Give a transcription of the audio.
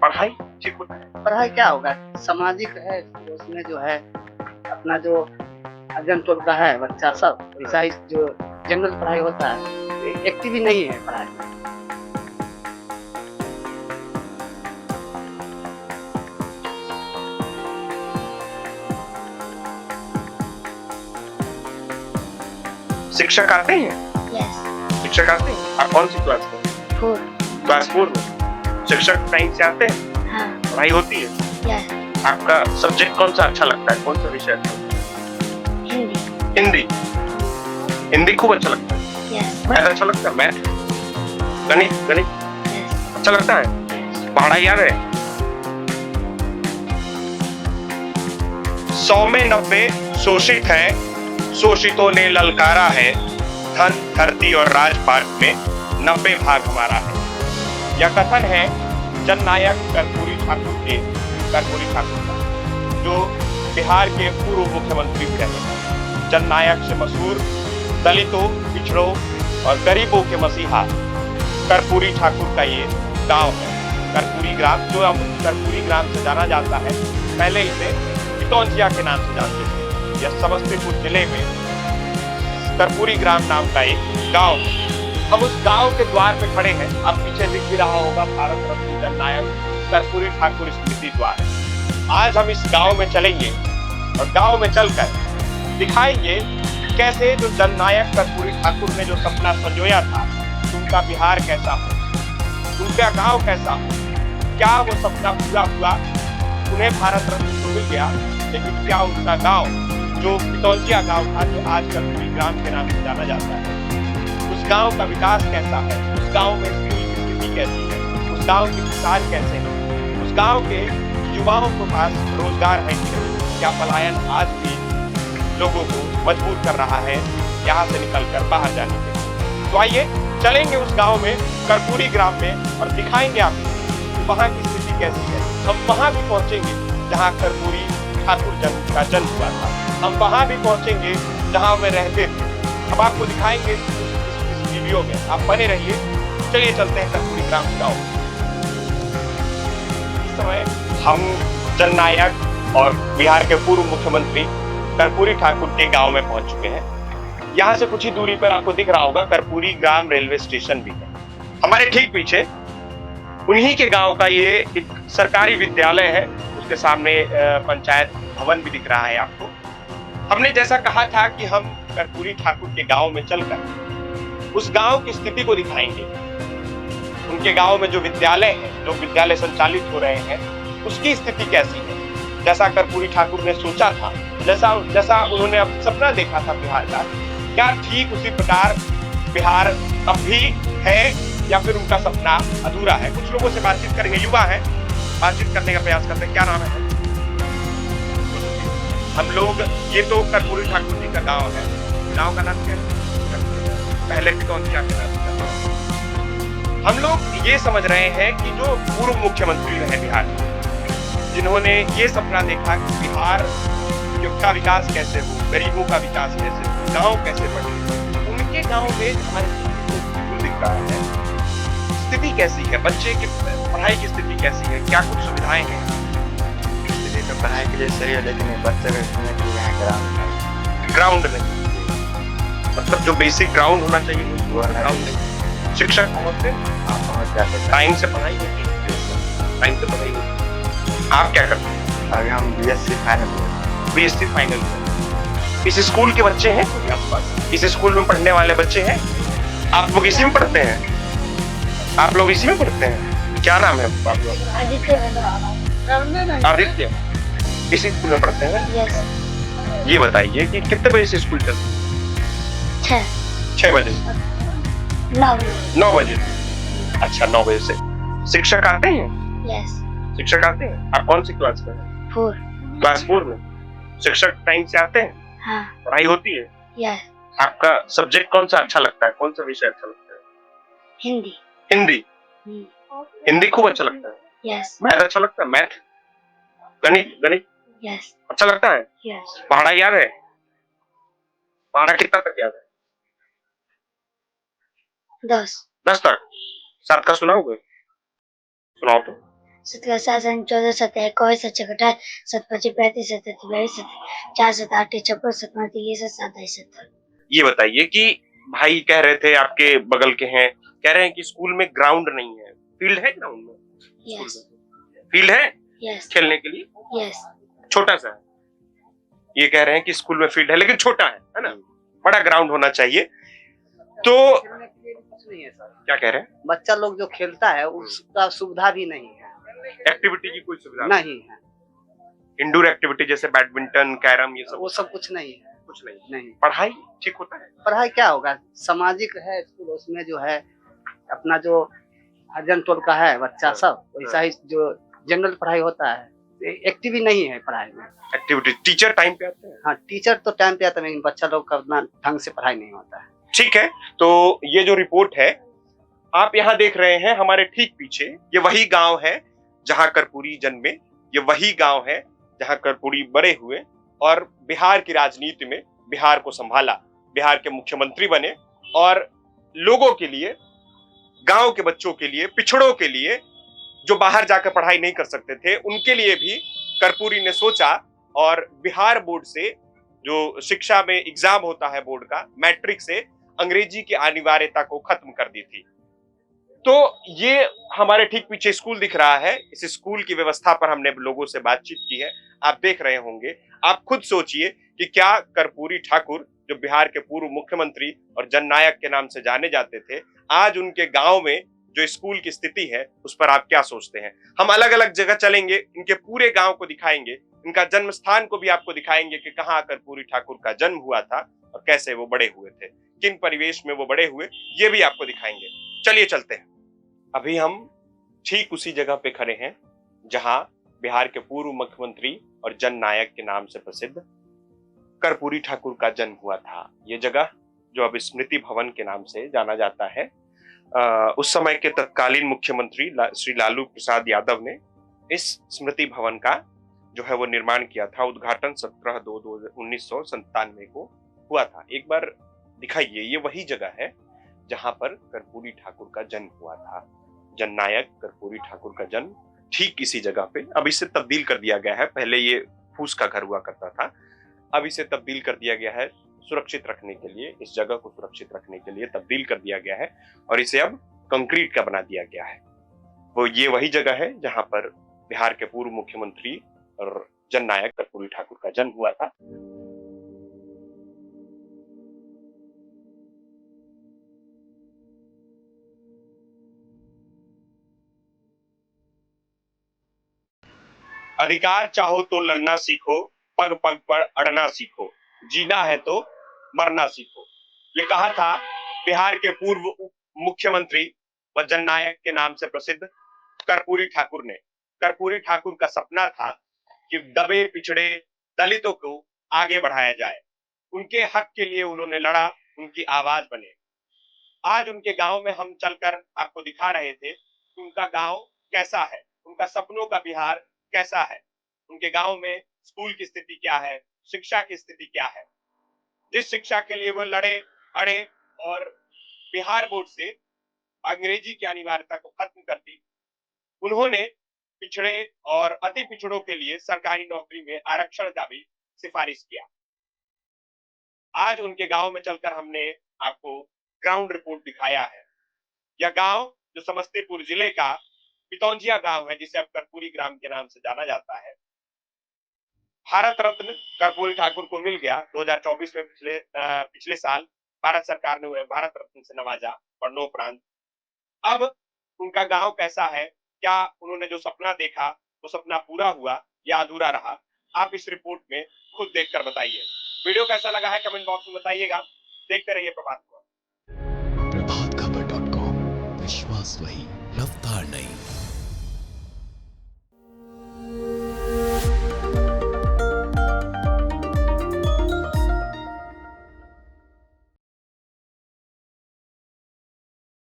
पढ़ाई ठीक होता है? पढ़ाई क्या होगा, सामाजिक है तो उसमें जो है अपना जो अध्ययन तोड़ता है बच्चा सब, ऐसा ही जो जनरल पढ़ाई होता है एक्टिव ही नहीं है पढ़ाई में। शिक्षक आते हैं? यस। शिक्षक आते हैं? आप कौन सी क्लास में? 4। क्लास 4 में। शिक्षक टाइम से आते हैं? हाँ। पढ़ाई होती है? यस। आपका सब्जेक्ट कौन सा अच्छा लगता है? कौन सा विषय अच्छा लगता है? हिंदी। हिंदी। हिंदी खूब अच्छा लगता है? यस। मैथ अच्छा लगता है? मैथ? गणित? गणित यस। अच्छा लगता है? पढ़ा याद है? 100 में 90 शोषित है, शोषितों ने ललकारा है, धन धरती और राजपाट में 90 भाग हमारा है। यह कथन है जननायक कर्पूरी ठाकुर के, कर्पूरी ठाकुर का, जो बिहार के पूर्व मुख्यमंत्री भी रहे हैं। जननायक से मशहूर दलितों, पिछड़ों और गरीबों के मसीहा कर्पूरी ठाकुर का ये गांव है। कर्पूरी ग्राम, जो अब कर्पूरी ग्राम से जाना जाता है, पहले इसे पितौंजिया के नाम से जानते थे। यह समस्तीपुर जिले में कर्पूरी ग्राम नाम का एक गांव है। हम उस गांव के द्वार पे खड़े हैं। अब पीछे दिख भी रहा होगा भारत रत्न जननायक कर्पूरी ठाकुर स्मृति द्वार। आज हम इस गांव में चलेंगे और गांव में चलकर दिखाएंगे कैसे जो जननायक कर्पूरी ठाकुर ने जो सपना संजोया था, उनका बिहार कैसा हो, उनका गांव कैसा हो, क्या वो सपना पूरा हुआ। उन्हें भारत रत्न तो मिल गया, लेकिन क्या उनका गांव, जो पितौंजिया गांव था, जो आज कर्पूरी ग्राम के नाम से जाना जाता है, उस गांव का विकास कैसा है, उस गांव में स्कूल की स्थिति कैसी है, उस गांव के किसान कैसे हैं, उस गांव के युवाओं के पास रोजगार है कि नहीं, क्या पलायन आज भी लोगों को मजबूर कर रहा है यहाँ से निकलकर बाहर जाने के लिए। तो आइए चलेंगे उस गांव में, कर्पूरी ग्राम में, और दिखाएंगे आपको कि वहाँ की स्थिति कैसी है। हम वहाँ भी पहुंचेंगे जहाँ कर्पूरी ठाकुर का जन्म हुआ था, हम वहाँ भी पहुंचेंगे जहाँ वे रहते थे। अब आपको दिखाएंगे इस वीडियो में, आप बने रहिए। चलिए चलते हैं कर्पूरी ग्राम गाँव। इस समय हम जननायक और बिहार के पूर्व मुख्यमंत्री कर्पूरी ठाकुर के गांव में पहुंच चुके हैं। यहाँ से कुछ ही दूरी पर आपको दिख रहा होगा कर्पूरी ग्राम रेलवे स्टेशन भी है। हमारे ठीक पीछे उन्हीं के गांव का ये एक सरकारी विद्यालय है, उसके सामने पंचायत भवन भी दिख रहा है आपको। हमने जैसा कहा था कि हम कर्पूरी ठाकुर के गांव में चलकर उस गांव की स्थिति को दिखाएंगे। उनके गांव में जो विद्यालय है, जो विद्यालय संचालित हो रहे हैं, उसकी स्थिति कैसी है। जैसा कर्पूरी ठाकुर ने सोचा था, जैसा उन्होंने अब सपना देखा था बिहार का, क्या ठीक उसी प्रकार बिहार अब भी है या फिर उनका सपना अधूरा है। कुछ लोगों से बातचीत करेंगे, युवा है, बातचीत करने का प्रयास करते हैं। क्या नाम है? हम लोग, ये तो कर्पूरी ठाकुर जी का गांव है। गांव का नाम क्या है? पहले पितौंजिया के नाम से। हम लोग ये समझ रहे हैं कि जो पूर्व मुख्यमंत्री रहे बिहार के, जिन्होंने ये सपना देखा कि बिहार का विकास कैसे हो, गरीबों का विकास कैसे हो, गांव कैसे बढ़े, उनके गांव में हमारे दिख रहा है। स्थिति कैसी है, बच्चे की पढ़ाई की स्थिति कैसी है, क्या कुछ सुविधाएं हैं? स्थिति तो पढ़ाई के लिए सही है, लेकिन बच्चे बैठने के लिए यहाँ ग्राउंड नहीं, मतलब जो बेसिक ग्राउंड होना चाहिए वो ग्राउंड नहीं। शिक्षक पहुँच जाते टाइम से पढ़ाई होती है, टाइम से पढ़ाई होती है। आप क्या करते हैं? अभी हम BSc फाइनल। BSc final. इस स्कूल के बच्चे हैं आसपास? इस स्कूल में पढ़ने वाले बच्चे हैं? आप लोग इसी में पढ़ते हैं? आप लोग इसी में पढ़ते हैं? क्या नाम है आप लोग? आदित्य। इसी स्कूल में पढ़ते हैं? यस। ये बताइए कि कितने बजे से स्कूल चलता है? 6 बजे। 9 बजे। अच्छा, 9 बजे से। शिक्षक आते हैं? यस। शिक्षक आते हैं? आप कौन सी क्लास में हैं? 4। क्लास 4 में। शिक्षक टाइम से आते हैं? हाँ। पढ़ाई होती है? यस। आपका सब्जेक्ट कौन सा अच्छा लगता है? कौन सा विषय अच्छा लगता है? हिंदी। हिंदी। हिंदी खूब अच्छा लगता है? यस। मैथ अच्छा लगता है? मैथ? गणित? गणित यस। अच्छा लगता है? यस। पढ़ा याद है? पढ़ा कितना तक याद है? 10। 10 तक। 7 का सुनाओगे? सुनाओ तो। 17 7 14 17 21 17 28 27 35 37 42 4 7 8 56 57 30 27 27। ये बताइए कि भाई कह रहे थे आपके बगल के हैं, कह रहे हैं कि स्कूल में ग्राउंड नहीं है, फील्ड है ग्राउंड में? स्कूल यस में फील्ड है यस खेलने के लिए? यस छोटा सा है। ये कह रहे हैं कि स्कूल में फील्ड है लेकिन छोटा है ना? बड़ा ग्राउंड होना चाहिए। तो खेलने के लिए भी कुछ नहीं है सर। क्या कह रहे हैं? बच्चा लोग जो खेलता है उसका सुविधा भी नहीं है। एक्टिविटी की कोई सुविधा नहीं है, इंडोर एक्टिविटी जैसे बैडमिंटन, कैरम, ये सब वो सब कुछ नहीं है। कुछ नहीं। नहीं, पढ़ाई ठीक होता है? पढ़ाई क्या होगा, सामाजिक है स्कूल, उसमें जो है अपना जो हरिजन टोल का है बच्चा सब, वैसा ही जो जनरल पढ़ाई होता है, एक्टिव ही नहीं है पढ़ाई में। एक्टिविटी टीचर टाइम पे आते हैं? हाँ, टीचर तो टाइम पे आता है लेकिन बच्चा लोग का उतना ढंग से पढ़ाई नहीं होता है। ठीक है, तो ये जो रिपोर्ट है आप यहाँ देख रहे हैं हमारे ठीक पीछे, ये वही गांव है जहां कर्पूरी जन्मे, ये वही गांव है जहां कर्पूरी बड़े हुए और बिहार की राजनीति में बिहार को संभाला, बिहार के मुख्यमंत्री बने और लोगों के लिए, गांव के बच्चों के लिए, पिछड़ों के लिए जो बाहर जाकर पढ़ाई नहीं कर सकते थे उनके लिए भी कर्पूरी ने सोचा और बिहार बोर्ड से, जो शिक्षा में एग्जाम होता है बोर्ड का, मैट्रिक से अंग्रेजी की अनिवार्यता को खत्म कर दी थी। तो ये हमारे ठीक पीछे स्कूल दिख रहा है, इस स्कूल की व्यवस्था पर हमने लोगों से बातचीत की है, आप देख रहे होंगे। आप खुद सोचिए कि क्या कर्पूरी ठाकुर, जो बिहार के पूर्व मुख्यमंत्री और जननायक के नाम से जाने जाते थे, आज उनके गांव में जो स्कूल की स्थिति है उस पर आप क्या सोचते हैं? हम अलग अलग जगह चलेंगे, इनके पूरे गांव को दिखाएंगे, इनका जन्म स्थान को भी आपको दिखाएंगे कि कहाँ कर्पूरी ठाकुर का जन्म हुआ था और कैसे वो बड़े हुए थे, किन परिवेश में वो बड़े हुए, ये भी आपको दिखाएंगे। चलिए चलते हैं। अभी हम ठीक उसी जगह पे खड़े हैं जहां बिहार के पूर्व मुख्यमंत्री और जननायक के नाम से प्रसिद्ध कर्पूरी ठाकुर का जन्म हुआ था। ये जगह जो अब स्मृति भवन के नाम से जाना जाता है, उस समय के तत्कालीन मुख्यमंत्री श्री लालू प्रसाद यादव ने इस स्मृति भवन का जो है वो निर्माण किया था। उद्घाटन 17/2/1997 को हुआ था। एक बार दिखाइए, ये वही जगह है जहां पर कर्पूरी ठाकुर का जन्म हुआ था। जननायक कर्पूरी ठाकुर का जन्म ठीक इसी जगह पे, अब इसे तब्दील कर दिया गया है। पहले ये फूस का घर हुआ करता था, अब इसे तब्दील कर दिया गया है सुरक्षित रखने के लिए, इस जगह को सुरक्षित रखने के लिए तब्दील कर दिया गया है और इसे अब कंक्रीट का बना दिया गया है। वो ये वही जगह है जहां पर बिहार के पूर्व मुख्यमंत्री और जननायक कर्पूरी ठाकुर का जन्म हुआ था। अधिकार चाहो तो लड़ना सीखो, पग पग पर अड़ना सीखो, जीना है तो मरना सीखो। ये कहा था बिहार के पूर्व मुख्यमंत्री व जननायक के नाम से प्रसिद्ध कर्पूरी ठाकुर ने। कर्पूरी ठाकुर का सपना था कि दबे पिछड़े दलितों को आगे बढ़ाया जाए, उनके हक के लिए उन्होंने लड़ा, उनकी आवाज बने। आज उनके गांव में हम चलकर आपको दिखा रहे थे कि उनका गांव कैसा है, उनका सपनों का बिहार कैसा है, उनके गांव में स्कूल की स्थिति क्या है, शिक्षा की स्थिति क्या है। जिस शिक्षा के लिए वो लड़े अड़े और बिहार बोर्ड से अंग्रेजी की अनिवार्यता को खत्म कर दी, उन्होंने पिछड़े और अति पिछड़ों के लिए सरकारी नौकरी में आरक्षण का भी सिफारिश किया। आज उनके गांव में चलकर हमने आपको ग्राउंड रिपोर्ट दिखाया है। यह गांव जो समस्तीपुर जिले का पितौंजिया गांव है, जिसे अब कर्पूरी ग्राम के नाम से जाना जाता है। भारत रत्न कर्पूरी ठाकुर को मिल गया 2024 में। पिछले साल भारत सरकार ने उन्हें भारत रत्न से नवाजा मरणोपरांत। अब उनका गांव कैसा है, क्या उन्होंने जो सपना देखा वो सपना पूरा हुआ या अधूरा रहा, आप इस रिपोर्ट में खुद देखकर बताइए। वीडियो कैसा लगा है कमेंट बॉक्स में बताइएगा। देखते रहिए प्रभात खबर।